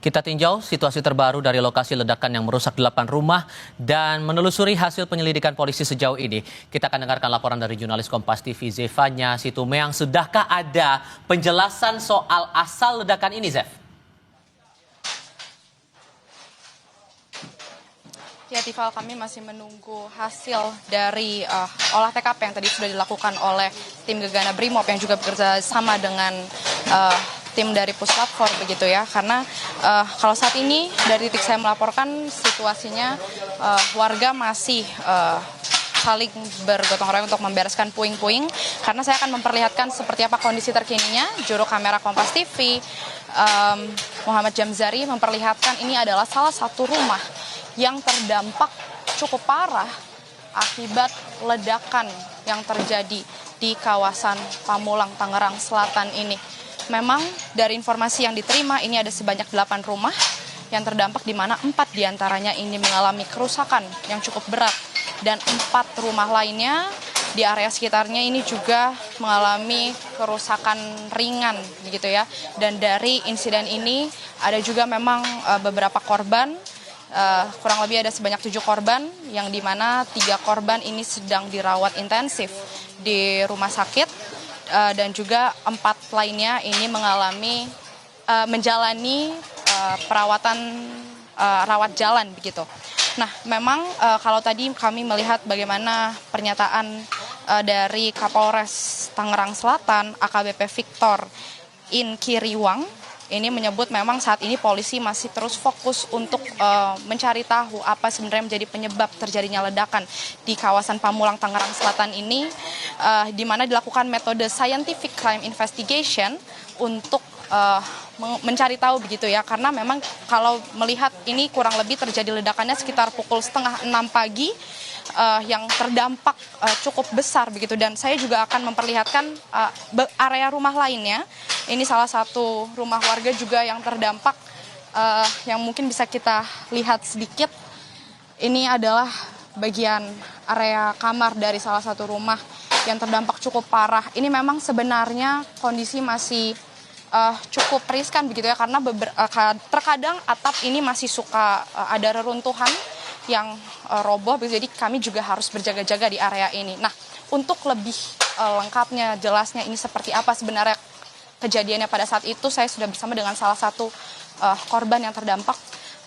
Kita tinjau situasi terbaru dari lokasi ledakan yang merusak 8 rumah dan menelusuri hasil penyelidikan polisi sejauh ini. Kita akan dengarkan laporan dari jurnalis Kompas TV Zefanya Situmeang. Sudahkah ada penjelasan soal asal ledakan ini, Zef? Ya, Tifal, kami masih menunggu hasil dari olah TKP yang tadi sudah dilakukan oleh tim Gegana Brimob yang juga bekerja sama dengan tim dari Puslap 4 begitu ya. Karena kalau saat ini dari titik saya melaporkan situasinya warga masih saling bergotong royong untuk membereskan puing-puing, karena saya akan memperlihatkan seperti apa kondisi terkininya. Juru kamera Kompas TV Muhammad Jamzari memperlihatkan ini adalah salah satu rumah yang terdampak cukup parah akibat ledakan yang terjadi di kawasan Pamulang, Tangerang Selatan ini. Memang dari informasi yang diterima ini ada sebanyak 8 rumah yang terdampak, di mana 4 diantaranya ini mengalami kerusakan yang cukup berat dan 4 rumah lainnya di area sekitarnya ini juga mengalami kerusakan ringan begitu ya. Dan dari insiden ini ada juga memang beberapa korban. Kurang lebih ada sebanyak 7 korban, yang dimana 3 korban ini sedang dirawat intensif di rumah sakit, dan juga 4 lainnya ini menjalani perawatan rawat jalan begitu. Nah, memang kalau tadi kami melihat bagaimana pernyataan dari Kapolres Tangerang Selatan AKBP Victor Inkiriwang, ini menyebut memang saat ini polisi masih terus fokus untuk mencari tahu apa sebenarnya menjadi penyebab terjadinya ledakan di kawasan Pamulang, Tangerang Selatan ini, di mana dilakukan metode scientific crime investigation untuk mencari tahu begitu ya. Karena memang kalau melihat ini kurang lebih terjadi ledakannya sekitar pukul 5:30 pagi, yang terdampak cukup besar begitu. Dan saya juga akan memperlihatkan area rumah lainnya. Ini salah satu rumah warga juga yang terdampak, yang mungkin bisa kita lihat sedikit. Ini adalah bagian area kamar dari salah satu rumah yang terdampak cukup parah. Ini memang sebenarnya kondisi masih cukup riskan begitu ya, karena terkadang atap ini masih suka ada reruntuhan yang roboh, jadi kami juga harus berjaga-jaga di area ini. Nah, untuk lebih lengkapnya, jelasnya ini seperti apa sebenarnya kejadiannya pada saat itu, saya sudah bersama dengan salah satu korban yang terdampak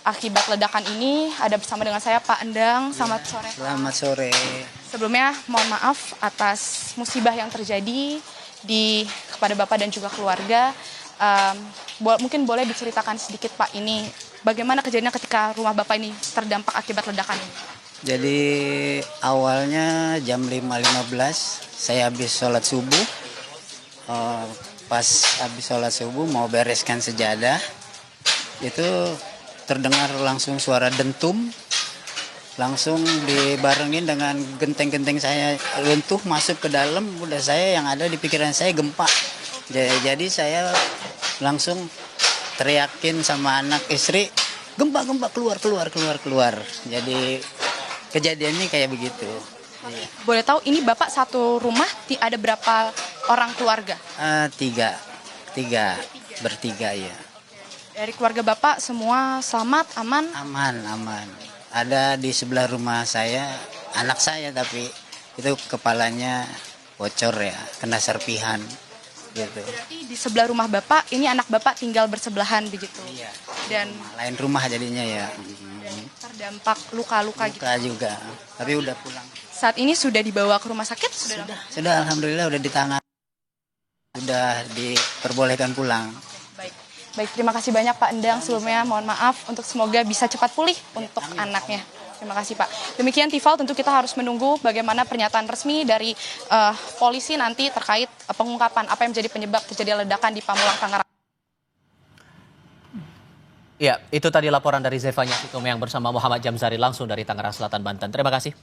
akibat ledakan ini. Ada bersama dengan saya Pak Endang. Selamat sore. Selamat sore. Sebelumnya mohon maaf atas musibah yang terjadi kepada Bapak dan juga keluarga. Mungkin boleh diceritakan sedikit Pak, ini bagaimana kejadiannya ketika rumah Bapak ini terdampak akibat ledakan ini? Jadi awalnya jam 5.15 saya habis sholat subuh. Pas habis sholat subuh mau bereskan sejadah, itu terdengar langsung suara dentum. Langsung dibarengin dengan genteng-genteng saya runtuh masuk ke dalam. Udah saya yang ada di pikiran saya gempa. Jadi saya langsung teriakin sama anak istri, gempa keluar. Jadi kejadiannya kayak begitu. Boleh tahu ini Bapak satu rumah ada berapa orang keluarga? Tiga, bertiga ya. Dari keluarga Bapak semua selamat, aman? Aman. Ada di sebelah rumah saya, anak saya, tapi itu kepalanya bocor ya, kena serpihan gitu. Berarti di sebelah rumah Bapak, ini anak Bapak tinggal bersebelahan begitu? Iya. Dan Lain rumah jadinya ya. terdampak luka-luka gitu? Luka juga, tapi udah pulang. Saat ini sudah dibawa ke rumah sakit? Sudah, alhamdulillah udah ditangani. Sudah diperbolehkan pulang. Baik, terima kasih banyak Pak Endang. Sebelumnya mohon maaf, untuk semoga bisa cepat pulih untuk anaknya. Terima kasih Pak. Demikian Tifal, tentu kita harus menunggu bagaimana pernyataan resmi dari polisi nanti terkait pengungkapan apa yang menjadi penyebab terjadi ledakan di Pamulang, Tangerang. Ya, itu tadi laporan dari Zefanya Situmeang bersama Muhammad Jamzari langsung dari Tangerang Selatan, Banten. Terima kasih.